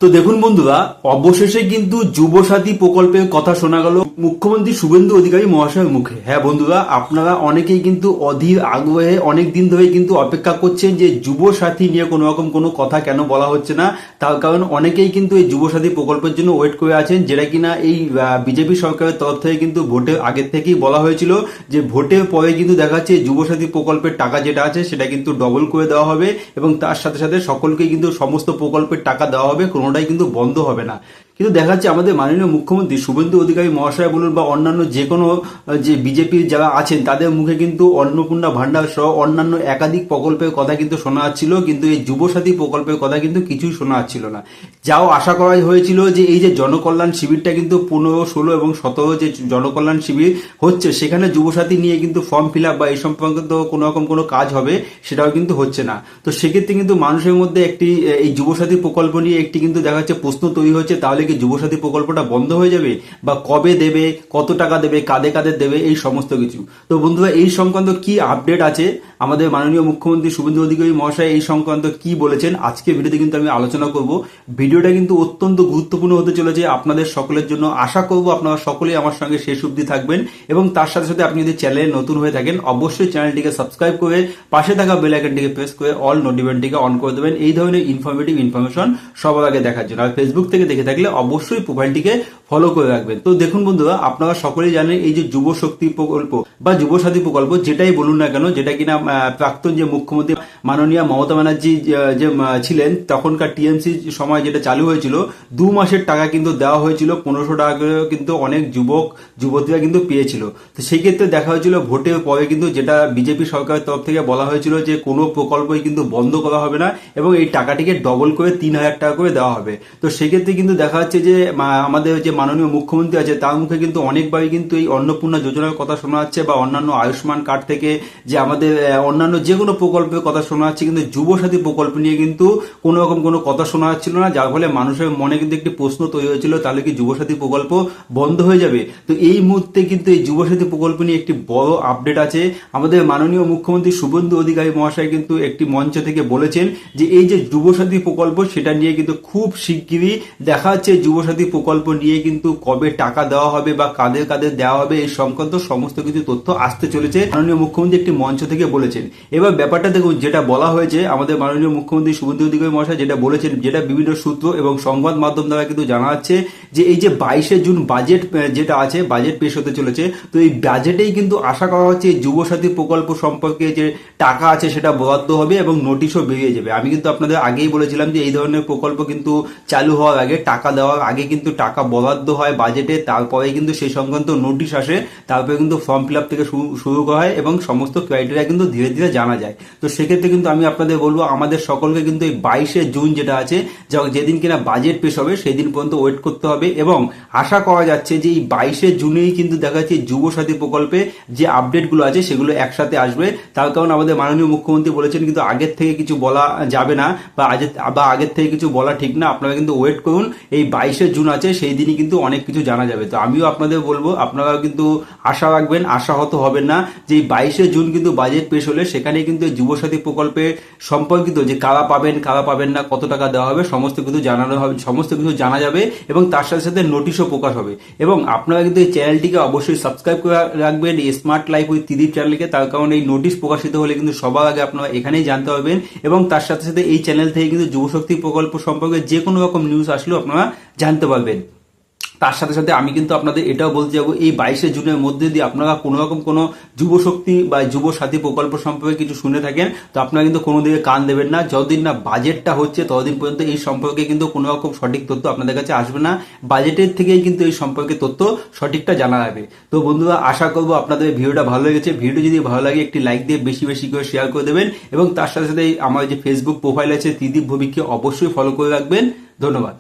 তো দেখুন বন্ধুরা, অবশেষে কিন্তু যুবসাথী প্রকল্পের কথা শোনা গেল মুখ্যমন্ত্রী শুভেন্দু অধিকারী মহাশয়ের মুখে। হ্যাঁ বন্ধুরা, আপনারা অনেকেই কিন্তু অধীর আগ্রহে অনেক দিন ধরে কিন্তু অপেক্ষা করছেন যে যুবসাথী নিয়ে কোনো রকম কোনো কথা কেন বলা হচ্ছে না। তার কারণ অনেকেই কিন্তু এই যুবসাথী প্রকল্পের জন্য ওয়েট করে আছেন, যেটা কিনা এই বিজেপি সরকারের তরফ থেকে কিন্তু ভোটের আগের থেকেই বলা হয়েছিল যে ভোটের পরে কিন্তু দেখা যাচ্ছে যুবসাথী প্রকল্পের টাকা যেটা আছে সেটা কিন্তু ডবল করে দেওয়া হবে এবং তার সাথে সাথে সকলকেই কিন্তু সমস্ত প্রকল্পের টাকা দেওয়া হবে, কোনোটাই কিন্তু বন্ধ হবে না। কিন্তু দেখা যাচ্ছে আমাদের মাননীয় মুখ্যমন্ত্রী শুভেন্দু অধিকারী মহাশয় বলুন বা অন্যান্য যে কোনো যে বিজেপির যারা আছেন তাদের মুখে কিন্তু অন্নপূর্ণা ভান্ডার সহ অন্যান্য একাধিক প্রকল্পের কথা কিন্তু শোনা যাচ্ছিল, কিন্তু এই যুবসাথী প্রকল্পের কথা কিন্তু কিছুই শোনা যাচ্ছিল না। যাও আশা করা হয়েছিল যে এই যে জনকল্যাণ শিবিরটা কিন্তু 15, 16 এবং 17 যে জনকল্যাণ শিবির হচ্ছে সেখানে যুবসাথী নিয়ে কিন্তু ফর্ম ফিল আপ বা এই সম্পর্কিত কোনো রকম কোনো কাজ হবে, সেটাও কিন্তু হচ্ছে না। তো সেক্ষেত্রে কিন্তু মানুষের মধ্যে একটি এই যুবসাথী প্রকল্প নিয়ে একটি কিন্তু দেখা যাচ্ছে প্রশ্ন তৈরি হচ্ছে, তাহলে কি যুবসাথী প্রকল্পটা বন্ধ হয়ে যাবে বা কবে দেবে, কত টাকা দেবে, কাদের কাদের দেবে, এই সমস্ত কিছু। তো বন্ধুরা, এই সংক্রান্ত কি আপডেট আছে, আমাদের মাননীয় মুখ্যমন্ত্রী শুভেন্দু অধিকারী মহাশয় এই সংক্রান্ত কি বলেছেন, আজকে ভিডিওতে কিন্তু আমি আলোচনা করব। ভিডিওটা কিন্তু অত্যন্ত গুরুত্বপূর্ণ হতে চলেছে আপনাদের সকলের জন্য। আশা করব আপনারা সকলেই আমার সঙ্গে শেষ অবধি থাকবেন এবং তার সাথে সাথে আপনি যদি চ্যানেলে নতুন হয়ে থাকেন অবশ্যই চ্যানেলটিকে সাবস্ক্রাইব করে পাশে থাকা বেল আইকনটিকে প্রেস করে অল নোটিফিকেশনটিকে অন করে দেবেন এই ধরনের ইনফরমেটিভ ইনফরমেশন সবার আগে দেখার জন্য। আর ফেসবুক থেকে দেখে থাকলে অবশ্যই প্রোফাইলটিকে ফলো করে রাখবেন। তো দেখুন বন্ধুরা, আপনারা সকলেই জানেন এই যে যুব শক্তি প্রকল্প বা যুবসাথী প্রকল্প যেটাই বলুন না কেন, যেটা কিনা প্রাক্তন যে মুখ্যমন্ত্রী মাননীয় মমতা ব্যানার্জি যে ছিলেন তখনকার টিএমসি সময় যেটা চালু হয়েছিল, 2 মাসের টাকা কিন্তু দেওয়া হয়েছিল, 1500 টাকা করে কিন্তু অনেক যুবক যুবতীরা কিন্তু পেয়েছিল। তো সেই ক্ষেত্রে দেখা হয়েছিল ভোটের পরে কিন্তু যেটা বিজেপি সরকারের তরফ থেকে বলা হয়েছিল যে কোনো প্রকল্পই কিন্তু বন্ধ করা হবে না এবং এই টাকাটিকে ডবল করে 3000 টাকা করে দেওয়া হবে। তো সেক্ষেত্রে কিন্তু দেখা যাচ্ছে যে আমাদের যে মাননীয় মুখ্যমন্ত্রী আছে তার মুখে কিন্তু অনেকবারই কিন্তু এই অন্নপূর্ণা যোজনার কথা শোনা যাচ্ছে বা অন্যান্য আয়ুষ্মান কার্ড থেকে যে আমাদের অন্যান্য যে কোনো প্রকল্পের কথা শোনা যাচ্ছে, কিন্তু যুবসাথী প্রকল্প নিয়ে কিন্তু কোনো রকম কোনো কথা শোনা যাচ্ছিল না, যার ফলে মানুষের মনে কিন্তু একটি প্রশ্ন তৈরি হয়েছিল তাহলে কি যুবসাথী প্রকল্প বন্ধ হয়ে যাবে। তো এই মুহূর্তে কিন্তু এই যুবসাথী প্রকল্প নিয়ে একটি বড় আপডেট আছে। আমাদের মাননীয় মুখ্যমন্ত্রী শুভেন্দু অধিকারী মহাশয় কিন্তু একটি মঞ্চ থেকে বলেছেন যে এই যে যুবসাথী প্রকল্প সেটা নিয়ে কিন্তু খুব শিগগিরই দেখা যাচ্ছে যুবসাথী প্রকল্প নিয়ে কিন্তু কবে টাকা দেওয়া হবে বা কাদের কাদের দেওয়া হবে এই সংক্রান্ত সমস্ত কিছু তথ্য আসতে চলেছে, মাননীয় মুখ্যমন্ত্রী একটি মঞ্চ থেকে বলেছেন। এবার ব্যাপারটা দেখুন, যেটা বলা হয়েছে আমাদের মাননীয় মুখ্যমন্ত্রী শুভেন্দু অধিকারী মহাশয় যেটা বলেছেন, যেটা বিভিন্ন সূত্র এবং সংবাদ মাধ্যম দ্বারা কিন্তু জানা যাচ্ছে যে এই যে 22শে জুন বাজেট যেটা আছে, বাজেট পেশ হতে চলেছে। তো এই বাজেটেই কিন্তু আশা করা হচ্ছে এই যুবসাথী প্রকল্প সম্পর্কে যে টাকা আছে সেটা বরাদ্দ হবে এবং নোটিশও বেরিয়ে যাবে। আমি কিন্তু আপনাদের আগেই বলেছিলাম যে এই ধরনের প্রকল্প কিন্তু চালু হওয়ার আগে, টাকা দেওয়ার আগে কিন্তু টাকা বরাদ্দ হয় বাজেটে, তারপরে কিন্তু সেই সংক্রান্ত নোটিশ আসে, তারপরে কিন্তু ফর্ম ফিল আপ থেকে শুরু করা হয় এবং সমস্ত ক্রাইটেরিয়া কিন্তু ধীরে ধীরে জানা যায়। তো সেক্ষেত্রে কিন্তু আমি আপনাদের বলবো আমাদের সকলকে কিন্তু এই 22শে জুন যেটা আছে, যেদিন কিনা বাজেট পেশ হবে সেই দিন পর্যন্ত ওয়েট করতে হবে এবং আশা করা যাচ্ছে যে এই 22শে জুনেই কিন্তু দেখা যাচ্ছে যুবসাথী প্রকল্পে যে আপডেটগুলো আছে সেগুলো একসাথে আসবে। তার কারণ আমাদের মাননীয় মুখ্যমন্ত্রী বলেছেন কিন্তু আগের থেকে কিছু বলা যাবে না বা আগের থেকে কিছু বলা ঠিক না, আপনারা কিন্তু ওয়েট করুন, এই 22শে জুন আছে সেই দিনই কিন্তু অনেক কিছু জানা যাবে। তো আমিও আপনাদের বলবো আপনারা কিন্তু আশা রাখবেন, আশাহত হবেন না যে এই 22শে জুন কিন্তু বাজেট পেশ হলে সেখানে কিন্তু যুবসাথী প্রকল্পে সম্পর্কিত যে কারা পাবেন কারা পাবেন না, কত টাকা দেওয়া হবে, সমস্ত কিছু জানানো হবে, সমস্ত কিছু জানা যাবে এবং তার সাথে সাথে নোটিশও প্রকাশ হবে। এবং আপনারা কিন্তু এই চ্যানেলটিকে অবশ্যই সাবস্ক্রাইব করে রাখবেন, এই স্মার্ট লাইফ উইথ ত্রিদীপ চ্যানেলকে, তার কারণ এই নোটিশ প্রকাশিত হলে কিন্তু সবার আগে আপনারা এখানেই জানতে পারবেন এবং তার সাথে সাথে এই চ্যানেল থেকে কিন্তু যুবশক্তি প্রকল্প সম্পর্কে যে কোনো রকম নিউজ আসলেও আপনারা জানতে পারবেন। তার সাথে সাথে আমি কিন্তু আপনাদের এটাও বলতে যাবো এই 22শে জুনের মধ্যে দিয়ে আপনারা কোনো রকম কোনো যুবশক্তি বা যুব সাথী প্রকল্প সম্পর্কে কিছু শুনে থাকেন তো আপনারা কিন্তু কোনো দিকে কান দেবেন না, যতদিন না বাজেটটা হচ্ছে ততদিন পর্যন্ত এই সম্পর্কে কিন্তু কোনো রকম সঠিক তথ্য আপনাদের কাছে আসবে না। বাজেটের থেকেই কিন্তু এই সম্পর্কে তথ্য সঠিকটা জানা যাবে। তো বন্ধুরা, আশা করবো আপনাদের ভিডিওটা ভালো লেগেছে। ভিডিও যদি ভালো লাগে একটি লাইক দিয়ে বেশি বেশি করে শেয়ার করে দেবেন এবং তার সাথে সাথে আমার যে ফেসবুক প্রোফাইল আছে ত্রিদীপ ভৌমিককে অবশ্যই ফলো করে রাখবেন। ধন্যবাদ।